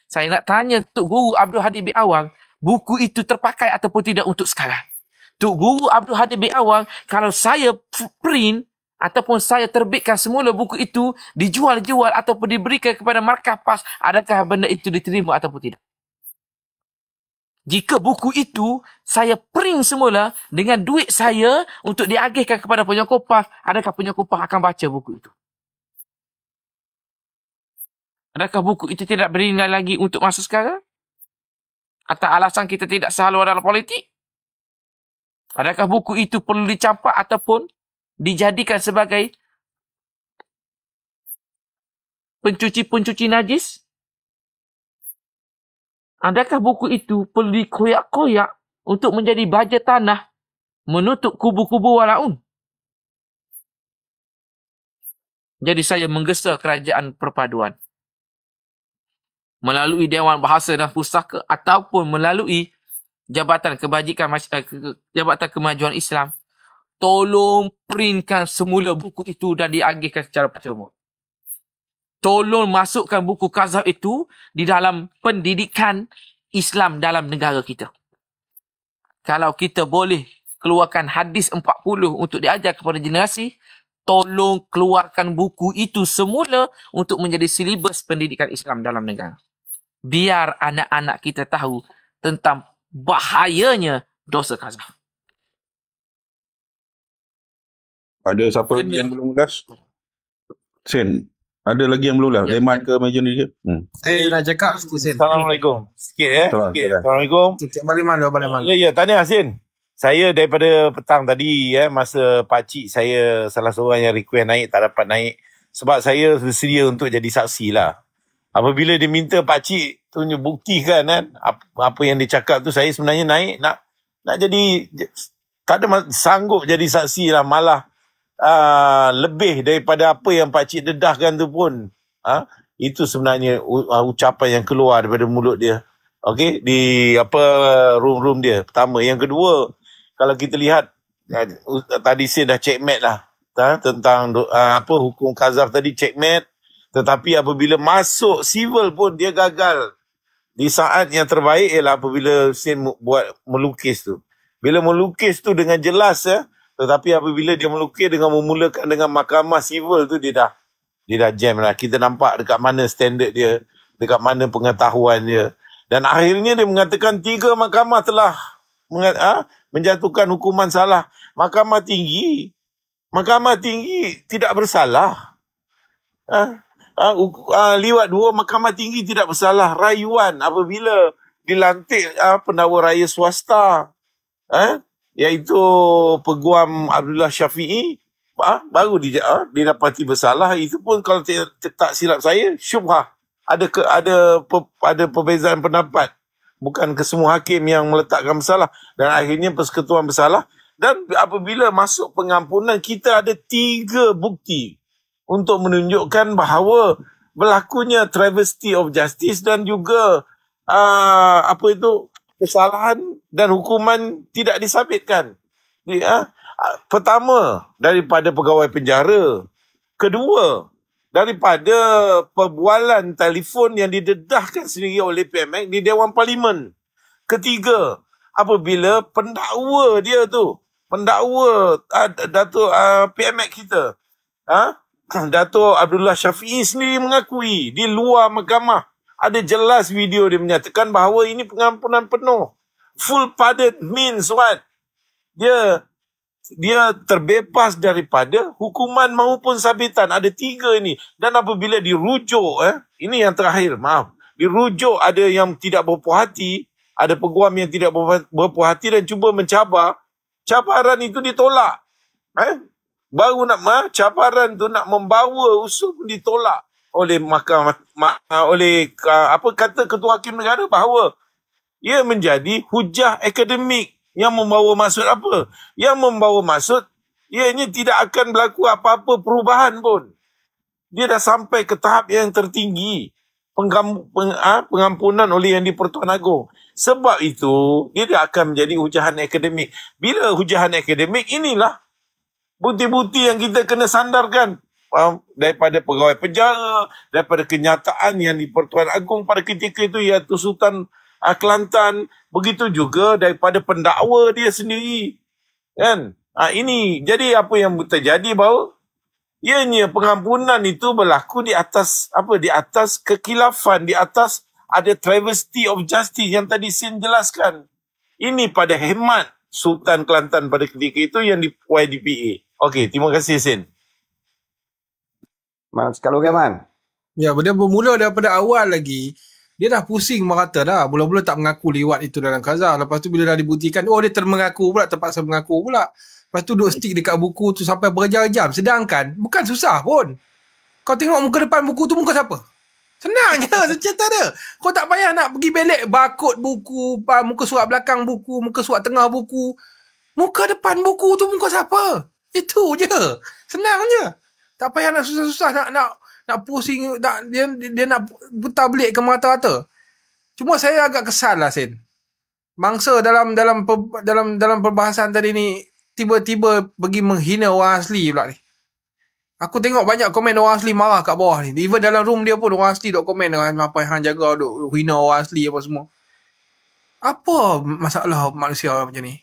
Saya nak tanya Tok Guru Abdul Hadi bin Awang, buku itu terpakai ataupun tidak untuk sekarang? Tok Guru Abdul Hadi bin Awang, kalau saya print ataupun saya terbitkan semula buku itu, dijual-jual ataupun diberikan kepada markah PAS, adakah benda itu diterima ataupun tidak? Jika buku itu saya print semula dengan duit saya untuk diagihkan kepada penyokong PAS, adakah penyokong PAS akan baca buku itu? Adakah buku itu tidak bernilai lagi untuk masa sekarang? Atau alasan kita tidak sehaluan dalam politik? Adakah buku itu perlu dicampak ataupun dijadikan sebagai pencuci-pencuci najis? Adakah buku itu perlu dikoyak-koyak untuk menjadi baja tanah menutup kubu-kubu walaun? Jadi saya menggesa kerajaan perpaduan melalui Dewan Bahasa dan Pustaka ataupun melalui Jabatan Kebajikan Jabatan Kemajuan Islam, tolong printkan semula buku itu dan diagihkan secara percuma. Tolong masukkan buku qazaf itu di dalam pendidikan Islam dalam negara kita. Kalau kita boleh keluarkan hadis 40 untuk diajar kepada generasi, tolong keluarkan buku itu semula untuk menjadi silibus pendidikan Islam dalam negara. Biar anak-anak kita tahu tentang bahayanya dosa qazaf. Ada siapa lagi yang belum ulas? Sen, ada lagi yang belum ulas? Leman ke meja ni je? Saya nak cakap Sen. Assalamualaikum. Sikit Assalamualaikum. Balik mana? Ya, tahniah Sin. Saya daripada petang tadi masa pakcik saya salah seorang yang request naik tak dapat naik sebab saya bersedia untuk jadi saksi lah. Apabila dia minta pakcik tunjuk buktikan apa yang dia cakap tu, saya sebenarnya naik nak jadi tak ada sanggup jadi saksi lah, malah lebih daripada apa yang pakcik dedahkan tu pun itu sebenarnya ucapan yang keluar daripada mulut dia. Okey, di room dia pertama. Yang kedua, kalau kita lihat tadi saya dah checkmate lah tentang hukum qazaf tadi, checkmate, tetapi apabila masuk civil pun dia gagal. Di saat yang terbaik ialah apabila Sin buat melukis tu. Bila melukis tu dengan jelas tetapi apabila dia melukis dengan memulakan dengan mahkamah civil tu, dia dah jam lah. Kita nampak dekat mana standard dia, dekat mana pengetahuan dia. Dan akhirnya dia mengatakan 3 mahkamah telah menjatuhkan hukuman salah. Mahkamah tinggi tidak bersalah. Liwat 2 mahkamah tinggi tidak bersalah. Rayuan apabila dilantik pendakwa raya swasta, iaitu Peguam Abdullah Syafi'i, baru didapati bersalah. Itu pun kalau tak silap saya syubhah. Ada perbezaan pendapat. Bukan kesemua hakim yang meletakkan bersalah. Dan akhirnya persekutuan bersalah. Dan apabila masuk pengampunan, kita ada 3 bukti untuk menunjukkan bahawa berlakunya travesty of justice dan juga kesalahan dan hukuman tidak disabitkan. Pertama, daripada pegawai penjara. Kedua, daripada perbualan telefon yang didedahkan sendiri oleh PMX di Dewan Parlimen. Ketiga, apabila pendakwa Datuk PMX kita, Datuk Abdullah Syafi'i sendiri mengakui di luar mahkamah, ada jelas video dia menyatakan bahawa ini pengampunan penuh. Full pardon means what? Dia terbebas daripada hukuman maupun sabitan. Ada 3 ini. Dan apabila dirujuk, ini yang terakhir, dirujuk ada yang tidak berpuas hati, ada peguam yang tidak berpuas hati dan cuba mencabar, cabaran itu ditolak. Baru cabaran tu nak membawa usul pun ditolak oleh mahkamah, kata Ketua Hakim Negara bahawa ia menjadi hujah akademik. Yang membawa maksud apa? Yang membawa maksud ianya tidak akan berlaku apa-apa perubahan pun. Dia dah sampai ke tahap yang tertinggi, pengampunan oleh Yang di-Pertuan Agong. Sebab itu dia akan menjadi hujahan akademik. Bila hujahan akademik, inilah bukti-bukti yang kita kena sandarkan daripada pegawai penjara, daripada kenyataan Yang di-Pertuan Agong pada ketika itu, iaitu Sultan Kelantan, begitu juga daripada pendakwa dia sendiri, kan? Ini jadi apa yang terjadi bahawa ianya pengampunan itu berlaku di atas di atas kekilafan, di atas ada travesty of justice yang tadi Sin jelaskan. Ini pada hemat Sultan Kelantan pada ketika itu yang di YDPA. Okey, terima kasih Sin. Kalau Man. Ya, dia bermula daripada awal lagi. Dia dah pusing merata dah. Mula-mula tak mengaku liwat itu dalam qazaf. Lepas tu bila dah dibuktikan, dia termengaku pula, terpaksa mengaku pula. Lepas tu duduk stick dekat buku tu sampai berjam-jam. Sedangkan bukan susah pun. Kau tengok muka depan buku tu, muka siapa? Senang je cerita dia. Kau tak payah nak pergi belik barcode buku, muka surat belakang buku, muka surat tengah buku. Muka depan buku tu muka siapa? Itu je. Senang je. Tak payah nak susah-susah nak pusing, dia nak putar belik ke mata-mata. Cuma saya agak kesal lah Sin. Mangsa dalam perbahasan tadi ni tiba-tiba pergi menghina orang asli pula ni. Aku tengok banyak komen orang asli marah kat bawah ni. Even dalam room dia pun orang asli duk komen dengan apa yang jaga duk hina orang asli apa semua. Apa masalah manusia macam ni?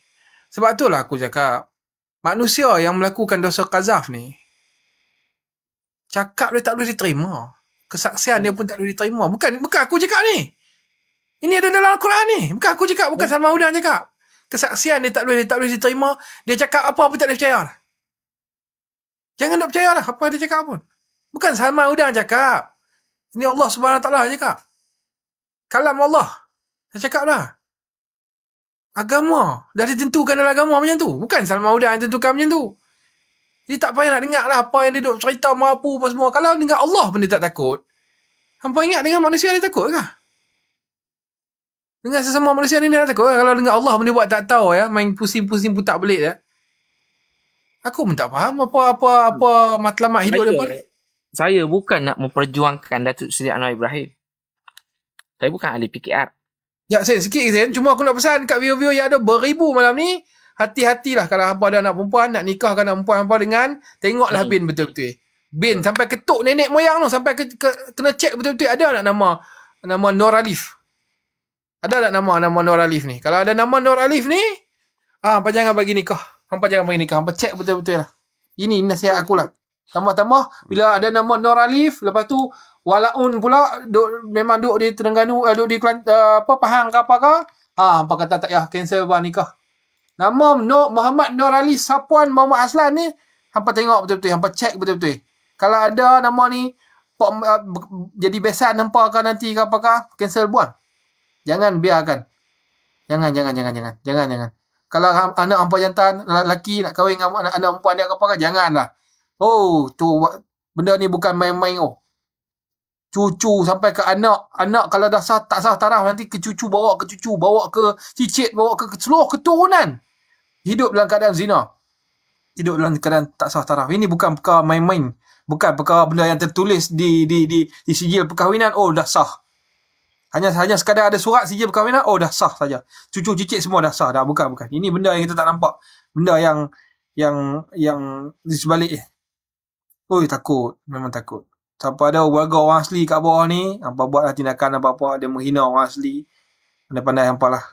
Sebab itulah aku cakap, manusia yang melakukan dosa qazaf ni, Cakap dia tak boleh diterima. Kesaksian dia pun tak boleh diterima. Bukan aku cakap ni. Ini ada dalam Al-Quran ni. Bukan aku cakap, bukan Salman Hudan cakap. Kesaksian dia tak boleh diterima. Dia cakap apa tak boleh percaya. Jangan nak percaya lah apa dia cakap pun. Bukan Salman Hudan cakap. Ini Allah SWT cakap. Kalam Allah. Saya cakap lah. Agama. Dah ditentukan dalam agama macam tu. Bukan Salman Hudan yang tentukan macam tu. Dia tak payah nak dengar lah apa yang dia duk cerita mampu apa semua. Kalau dengar Allah pun dia tak takut. Hampa ingat dengan manusia dia takut ke? Dengan sesama manusia ni dia tak takut ke? Kalau dengar Allah pun dia buat tak tahu ya. Main pusing-pusing pun tak belit ya. Aku pun tak faham apa matlamat hidup dia. Saya bukan nak memperjuangkan Datuk Seri Anwar Ibrahim. Saya bukan ahli PKR. Ya, Sen, sikit Sen. Cuma aku nak pesan kat viewer-viewer yang ada beribu malam ni, hati-hatilah kalau hampa ada anak perempuan, nak nikahkan anak perempuan hampa dengan, tengoklah bin betul-betul. Bin sampai ketuk nenek moyang tu, sampai kena cek betul-betul ada tak nama Nur Alif. Ada tak nama Nur Alif ni? Kalau ada nama Nur Alif ni, hampa jangan bagi nikah. Hampa jangan bagi nikah. Hampa cek betul-betul lah. Ini nasihat aku lah. Tambah-tambah, bila ada nama Nur Alif, lepas tu, Walaun pula, memang duduk di Terengganu, duduk di Pahang ke apa ke, hampa kata tak payah cancel bah nikah. Nama Muhammad Nur Ali Sapuan Muhammad Aslan ni, hampa tengok betul-betul, hampa cek betul-betul. Kalau ada nama ni, jadi besan hampa ke nanti ke apakah, cancel buang. Jangan biarkan. Jangan. Kalau anak hampa jantan, lelaki nak kahwin dengan anak perempuan dia ke apa, janganlah. Oh, tu benda ni bukan main-main Cucu sampai ke anak kalau dah tak sah taraf nanti ke cucu, bawa ke cicit, bawa ke seluruh keturunan. Hidup dalam keadaan zina. Hidup dalam keadaan tak sah taraf. Ini bukan perkara main-main. Bukan perkara benda yang tertulis di sijil perkahwinan, oh dah sah. Hanya sekadar ada surat sijil perkahwinan, oh dah sah saja. Cucu cicit semua dah sah dah. Bukan. Ini benda yang kita tak nampak. Benda yang di sebalik takut. Memang takut. Siapa ada warga orang asli kat bawah ni, hampa buatlah tindakan apa-apa, dia menghina orang asli. Pandai-pandai hampa lah.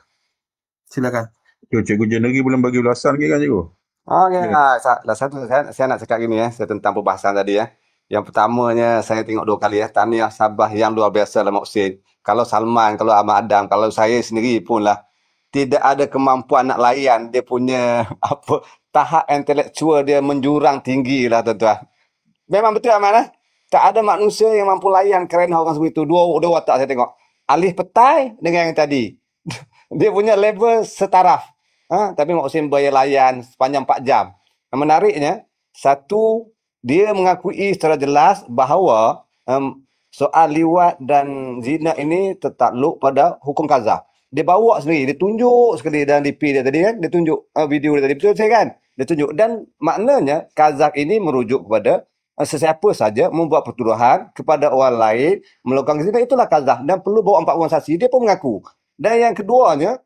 Silakan. Cikgu Jeneri belum bagi ulasan lagi kan cikgu? Okay. Satu saya nak cakap gini saya tentang perbahasan tadi ya. Yang pertamanya saya tengok 2 kali tahniah Sabah yang luar biasa dalam Hussein. Kalau Salman, kalau Ahmad Adam, kalau saya sendiri pun lah tidak ada kemampuan nak layan dia punya tahap intelektual dia menjurang tinggi lah tuan-tuan. Memang betul Ahmad tak ada manusia yang mampu layan kerana orang seperti itu. Dua watak saya tengok. Alih petai dengan yang tadi. Dia punya level setaraf. Tapi Mak Hussein boleh layan sepanjang 4 jam. Yang menariknya, satu, dia mengakui secara jelas bahawa soal liwat dan zina ini tertakluk pada hukum qazaf. Dia bawa sendiri, dia tunjuk sekali dalam DP dia tadi kan. Dia tunjuk video dia tadi. Betul saya kan? Dia tunjuk. Dan maknanya qazaf ini merujuk kepada sesiapa saja membuat pertuduhan kepada orang lain melakukan zina, itulah qazaf dan perlu bawa 4 orang saksi. Dia pun mengaku. Dan yang keduanya,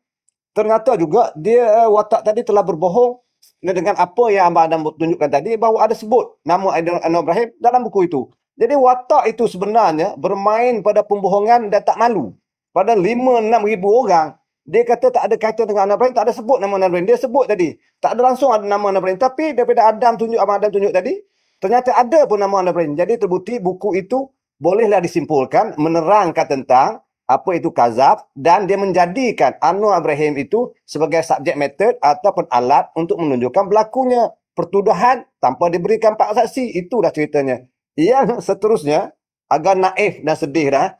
ternyata juga dia watak tadi telah berbohong dengan apa yang Abang Adam tunjukkan tadi, bahawa ada sebut nama Anwar Ibrahim dalam buku itu. Jadi watak itu sebenarnya bermain pada pembohongan dan tak malu. Pada 5-6 ribu orang, dia kata tak ada kaitan dengan Anwar Ibrahim, tak ada sebut nama Anwar Ibrahim. Dia sebut tadi, tak ada langsung ada nama Anwar Ibrahim. Tapi daripada Abang Adam tunjuk tadi, ternyata ada pun nama Anwar Ibrahim. Jadi terbukti buku itu bolehlah disimpulkan menerangkan tentang apa itu qazaf dan dia menjadikan Anwar Ibrahim itu sebagai subjek matter ataupun alat untuk menunjukkan berlakunya pertuduhan tanpa diberikan 4 saksi. Itulah ceritanya. Yang seterusnya agak naif dan sedih dah.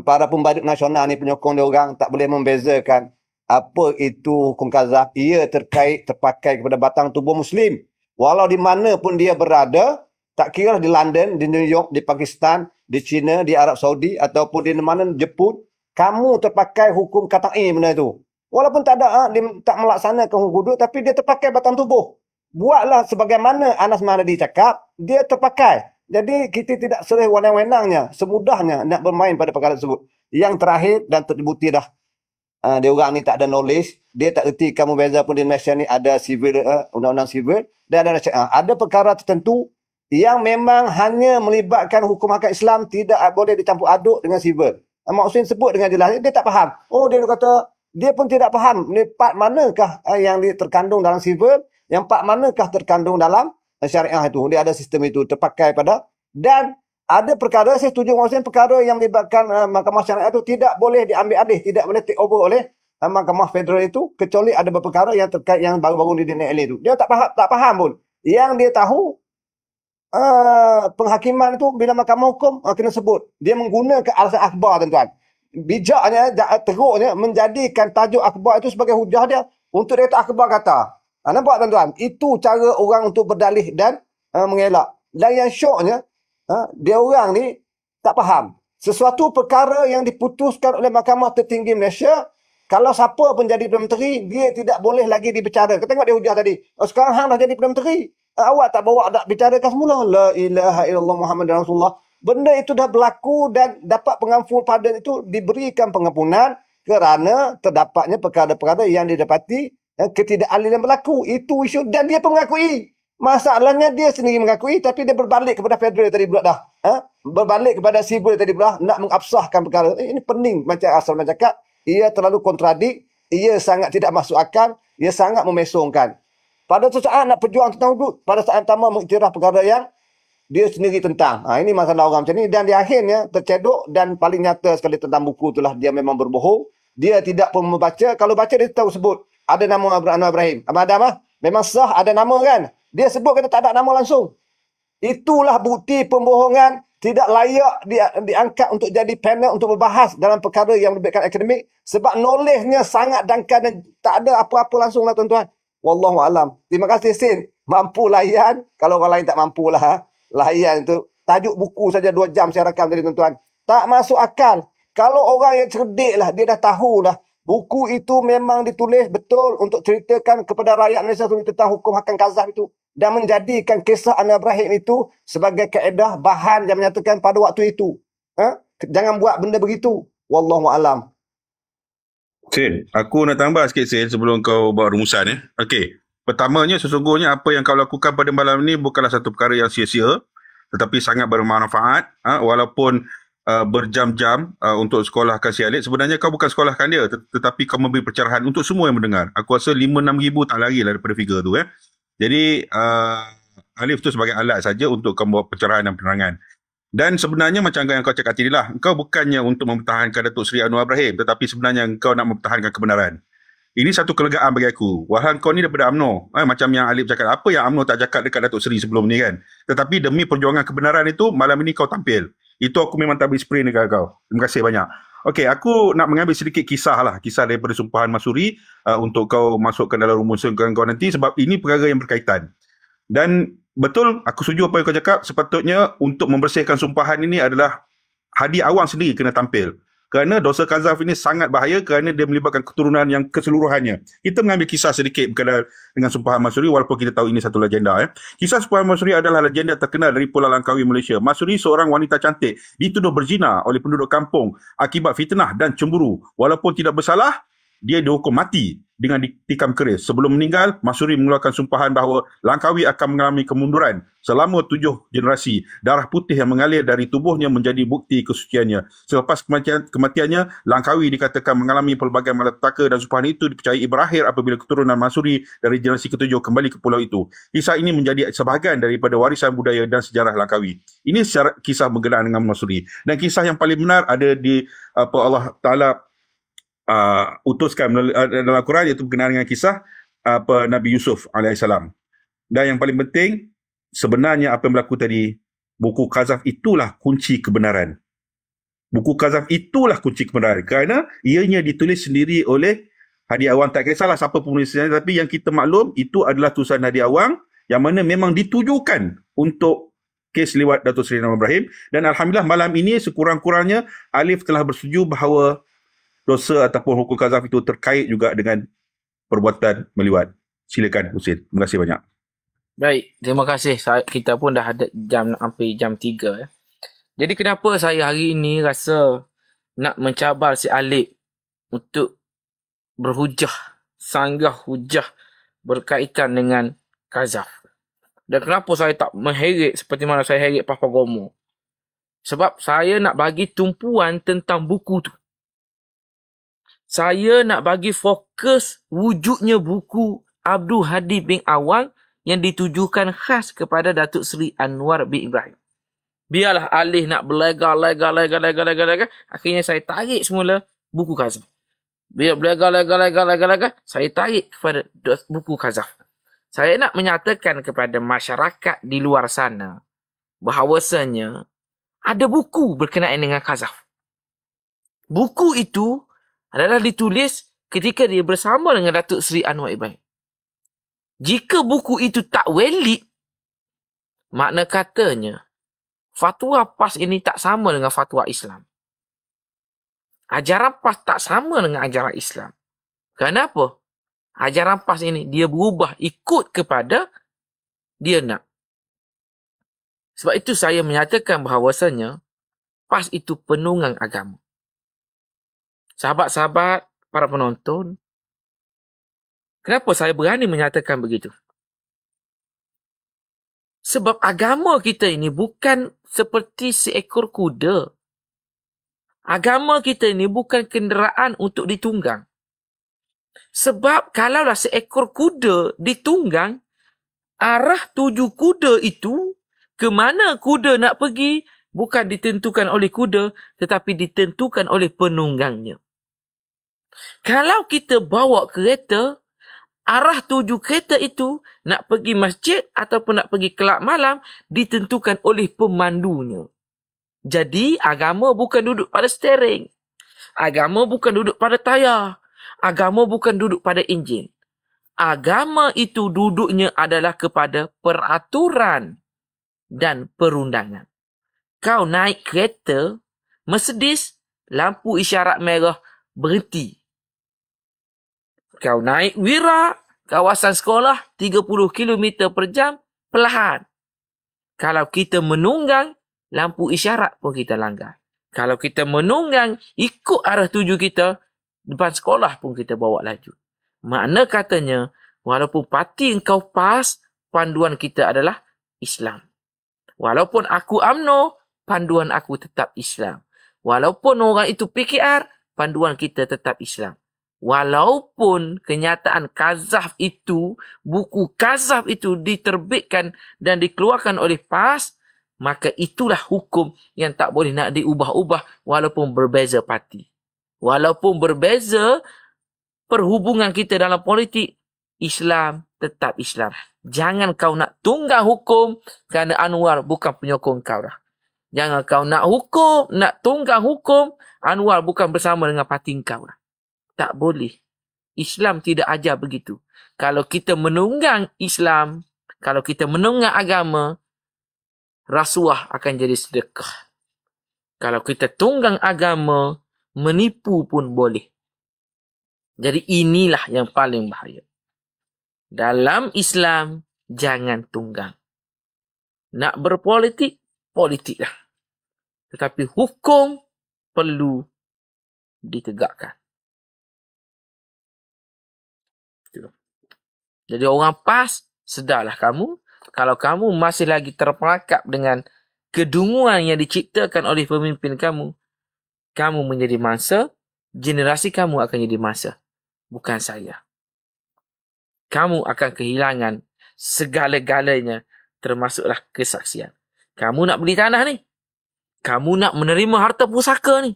Para pembadut nasional ni, penyokong dia orang tak boleh membezakan apa itu hukum qazaf. Ia terpakai kepada batang tubuh Muslim. Walau di mana pun dia berada, tak kira di London, di New York, di Pakistan, di China, di Arab Saudi, ataupun di mana Jepun, kamu terpakai hukum qat'i benda itu. Walaupun tak ada, dia tak melaksanakan hukum hudud, tapi dia terpakai batang tubuh. Buatlah sebagaimana Anas Mahdi cakap, dia terpakai. Jadi kita tidak sereh wenang-wenangnya, semudahnya nak bermain pada perkara tersebut. Yang terakhir, dan terbukti dah, dia orang ni tak ada knowledge, dia tak erti kamu beza pun di Malaysia ni ada civil, undang-undang civil, dan ada perkara tertentu yang memang hanya melibatkan hukum akad Islam, tidak boleh dicampur aduk dengan civil. Mak Hussein sebut dengan jelas, dia tak faham. Oh, dia kata, dia pun tidak faham, ni part manakah yang terkandung dalam civil, yang part manakah terkandung dalam syariah itu. Dia ada sistem itu terpakai pada Dan ada perkara, saya setuju dengan Hussein, perkara yang melibatkan mahkamah syariah itu tidak boleh diambil alih, tidak boleh take over oleh mahkamah federal itu, kecuali ada beberapa perkara yang terkait yang baru-baru dinaik alih itu. Dia tak faham pun. Yang dia tahu, penghakiman itu bila mahkamah hukum kena sebut. Dia menggunakan alasan akhbar, tuan-tuan. Bijaknya, teruknya menjadikan tajuk akhbar itu sebagai hujah dia untuk dia tak akhbar kata. Nampak, tuan-tuan? Itu cara orang untuk berdalih dan mengelak. Dan yang syoknya, dia orang ni tak faham. Sesuatu perkara yang diputuskan oleh Mahkamah Tertinggi Malaysia, kalau siapa pun jadi Perdana Menteri, dia tidak boleh lagi dibicara. Kau tengok dia hujah tadi. Sekarang hang dah jadi Perdana Menteri. Awak tak bawa nak bicarakan semula. La ilaha illallah Muhammad Rasulullah. Benda itu dah berlaku dan dapat pengampun pada itu diberikan pengampunan kerana terdapatnya perkara-perkara yang didapati ketidakadilan berlaku. Itu isu dan dia pun mengakui. Masalahnya dia sendiri mengakui tapi dia berbalik kepada federal tadi pula dah. Berbalik kepada sivil tadi pula nak mengabsahkan perkara. Ini pening macam asal cakap. Ia terlalu kontradik. Ia sangat tidak masuk akal. Ia sangat memesongkan. Pada saat nak berjuang tentang hudud, pada saat pertama mengiktiraf perkara yang dia sendiri tentang. Ini masalah orang macam ni. Dan di akhirnya tercedok dan paling nyata sekali tentang buku itulah dia memang berbohong. Dia tidak pun membaca. Kalau baca dia tahu sebut. Ada nama Anwar Ibrahim. Ada memang sah ada nama kan. Dia sebut kata tak ada nama langsung. Itulah bukti pembohongan. Tidak layak diangkat untuk jadi panel untuk berbahas dalam perkara yang melibatkan akademik. Sebab knowledge-nya sangat dangkal dan tak ada apa-apa langsung lah tuan-tuan. Wallahualam. Terima kasih Sin. Mampu layan. Kalau orang lain tak mampu lah. Layan tu. Tajuk buku saja 2 jam saya rakam tadi tuan-tuan. Tak masuk akal. Kalau orang yang cerdik lah. Dia dah tahu lah. Buku itu memang ditulis betul untuk ceritakan kepada rakyat Malaysia tentang hukum hakam kazaf itu. Dan menjadikan kisah Anwar Ibrahim itu sebagai kaedah bahan yang menyatakan pada waktu itu. Jangan buat benda begitu. Wallahualam. Sin, aku nak tambah sikit Sin sebelum kau buat rumusan. Okey. Pertamanya sesungguhnya apa yang kau lakukan pada malam ini bukanlah satu perkara yang sia-sia. Tetapi sangat bermanfaat. Walaupun berjam-jam untuk sekolahkan si Alif. Sebenarnya kau bukan sekolahkan dia. Tetapi kau memberi pencerahan untuk semua yang mendengar. Aku rasa 5-6 ribu tak lari lah daripada figure tu. Jadi Alif tu sebagai alat saja untuk kau buat pencerahan dan penerangan. Dan sebenarnya macam yang kau cakap tadi lah, engkau bukannya untuk mempertahankan Datuk Seri Anwar Ibrahim, tetapi sebenarnya engkau nak mempertahankan kebenaran. Ini satu kelegaan bagi aku. Wahai kau ni daripada UMNO. Macam yang Alif cakap, apa yang UMNO tak cakap dekat Datuk Seri sebelum ni kan. Tetapi demi perjuangan kebenaran itu, malam ini kau tampil. Itu aku memang tak beri spray dekat kau. Terima kasih banyak. Okey, aku nak mengambil sedikit kisah lah. Kisah daripada Sumpahan Masuri untuk kau masukkan dalam rumusan kau nanti sebab ini perkara yang berkaitan. Dan betul, aku setuju apa yang kau cakap. Sepatutnya untuk membersihkan sumpahan ini adalah Hadi Awang sendiri kena tampil. Kerana dosa kazaf ini sangat bahaya kerana dia melibatkan keturunan yang keseluruhannya. Kita mengambil kisah sedikit berkaitan dengan Sumpahan Masuri walaupun kita tahu ini satu legenda. Kisah Sumpahan Masuri adalah legenda terkenal dari Pulau Langkawi, Malaysia. Masuri seorang wanita cantik dituduh berzina oleh penduduk kampung akibat fitnah dan cemburu. Walaupun tidak bersalah, dia dihukum mati dengan ditikam keris. Sebelum meninggal, Masuri mengeluarkan sumpahan bahawa Langkawi akan mengalami kemunduran selama 7 generasi. Darah putih yang mengalir dari tubuhnya menjadi bukti kesuciannya. Selepas kematiannya, Langkawi dikatakan mengalami pelbagai malapetaka dan sumpahan itu dipercayai berakhir apabila keturunan Masuri dari generasi ke-7 kembali ke pulau itu. Kisah ini menjadi sebahagian daripada warisan budaya dan sejarah Langkawi. Ini kisah berkenaan dengan Masuri. Dan kisah yang paling benar ada di Allah Ta'ala utuskan dalam Al-Quran, iaitu berkenaan dengan kisah Nabi Yusuf AS. Dan yang paling penting, sebenarnya apa yang berlaku tadi, buku kazaf itulah kunci kebenaran. Buku kazaf itulah kunci kebenaran. Kerana ianya ditulis sendiri oleh Hadi Awang. Tak kisahlah siapa penulisnya, tapi yang kita maklum, itu adalah tulisan Hadi Awang yang mana memang ditujukan untuk kes lewat Datuk Seri Anwar Ibrahim. Dan Alhamdulillah malam ini sekurang-kurangnya Alif telah bersetuju bahawa dosa ataupun hukum kazaf itu terkait juga dengan perbuatan meliwat. Silakan Husin. Terima kasih banyak. Baik, terima kasih. Kita pun dah ada jam sampai jam 3. Jadi kenapa saya hari ini rasa nak mencabar si Alif untuk berhujah, sanggah hujah berkaitan dengan kazaf. Dan kenapa saya tak mengheret seperti mana saya heret Papa Gomo? Sebab saya nak bagi tumpuan tentang buku tu. Saya nak bagi fokus wujudnya buku Abdul Hadi bin Awang yang ditujukan khas kepada Datuk Seri Anwar bin Ibrahim. Biarlah alih nak berlegar. Akhirnya saya tarik semula buku Kazaf. Biar berlegar. Saya tarik kepada buku Kazaf. Saya nak menyatakan kepada masyarakat di luar sana bahawasanya ada buku berkenaan dengan Kazaf. Buku itu adalah ditulis ketika dia bersama dengan Datuk Seri Anwar Ibrahim. Jika buku itu tak valid, makna katanya fatwa PAS ini tak sama dengan fatwa Islam. Ajaran PAS tak sama dengan ajaran Islam. Kenapa? Ajaran PAS ini dia berubah ikut kepada dia nak. Sebab itu saya menyatakan bahawasanya PAS itu penunggang agama. Sahabat-sahabat, para penonton, kenapa saya berani menyatakan begitu? Sebab agama kita ini bukan seperti seekor kuda. Agama kita ini bukan kenderaan untuk ditunggang. Sebab kalaulah seekor kuda ditunggang, arah tuju kuda itu, ke mana kuda nak pergi, bukan ditentukan oleh kuda, tetapi ditentukan oleh penunggangnya. Kalau kita bawa kereta, arah tuju kereta itu nak pergi masjid ataupun nak pergi kelab malam ditentukan oleh pemandunya. Jadi agama bukan duduk pada steering. Agama bukan duduk pada tayar. Agama bukan duduk pada enjin. Agama itu duduknya adalah kepada peraturan dan perundangan. Kau naik kereta, Mercedes, lampu isyarat merah, berhenti. Kau naik Wira, kawasan sekolah, 30 km per jam, perlahan. Kalau kita menunggang, lampu isyarat pun kita langgar. Kalau kita menunggang, ikut arah tuju kita, depan sekolah pun kita bawa laju. Makna katanya, walaupun parti engkau PAS, panduan kita adalah Islam. Walaupun aku UMNO, panduan aku tetap Islam. Walaupun orang itu PKR, panduan kita tetap Islam. Walaupun kenyataan Kazaf itu, buku Kazaf itu diterbitkan dan dikeluarkan oleh PAS, maka itulah hukum yang tak boleh nak diubah-ubah walaupun berbeza parti. Walaupun berbeza perhubungan kita dalam politik, Islam tetap Islam. Jangan kau nak tunggang hukum kerana Anwar bukan penyokong kau dah. Jangan kau nak tunggang hukum, Anwar bukan bersama dengan parti kau dah. Tak boleh. Islam tidak ajar begitu. Kalau kita menunggang Islam, kalau kita menunggang agama, rasuah akan jadi sedekah. Kalau kita tunggang agama, menipu pun boleh. Jadi inilah yang paling bahaya. Dalam Islam, jangan tunggang. Nak berpolitik, politiklah. Tetapi hukum perlu ditegakkan. Jadi orang PAS, sedarlah kamu. Kalau kamu masih lagi terperangkap dengan kedunguan yang diciptakan oleh pemimpin kamu, kamu menjadi mangsa, generasi kamu akan jadi mangsa. Bukan saya. Kamu akan kehilangan segala-galanya, termasuklah kesaksian. Kamu nak beli tanah ni. Kamu nak menerima harta pusaka ni.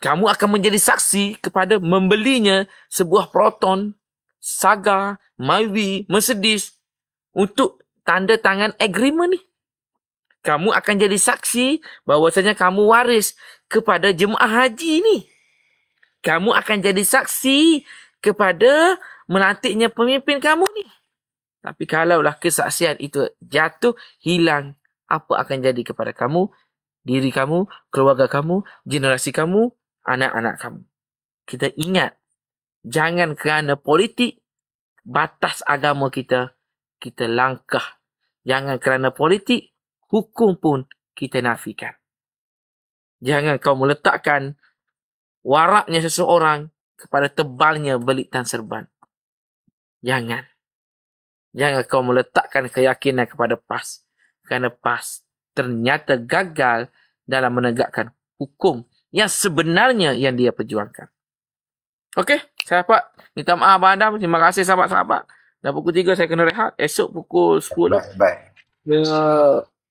Kamu akan menjadi saksi kepada membelinya sebuah Proton, Saga, Myvi, Mercedes untuk tanda tangan agreement ni. Kamu akan jadi saksi bahawasanya kamu waris kepada jemaah haji ni. Kamu akan jadi saksi kepada melantiknya pemimpin kamu ni. Tapi kalaulah kesaksian itu jatuh, hilang, apa akan jadi kepada kamu, diri kamu, keluarga kamu, generasi kamu, anak-anak kamu. Kita ingat, jangan kerana politik, batas agama kita langkah. Jangan kerana politik, hukum pun kita nafikan. Jangan kau meletakkan waraknya seseorang kepada tebalnya belitan serban. Jangan. Jangan kau meletakkan keyakinan kepada PAS. Kerana PAS ternyata gagal dalam menegakkan hukum yang sebenarnya yang dia perjuangkan. Okey, sahabat. Minta maaf Abang Adam. Terima kasih sahabat-sahabat. Dah pukul 3 saya kena rehat. Esok pukul 10. Baik.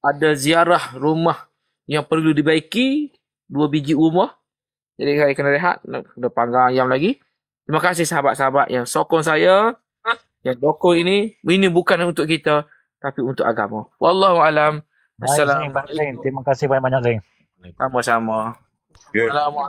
ada ziarah rumah yang perlu dibaiki, 2 biji rumah. Jadi saya kena rehat, kena panggang ayam lagi. Terima kasih sahabat-sahabat yang sokong saya, yang dokong ini bukan untuk kita, tapi untuk agama. Wallahu alam. Assalamualaikum. Terima kasih banyak-banyak, Zain. Sama-sama. Ya. Assalamualaikum.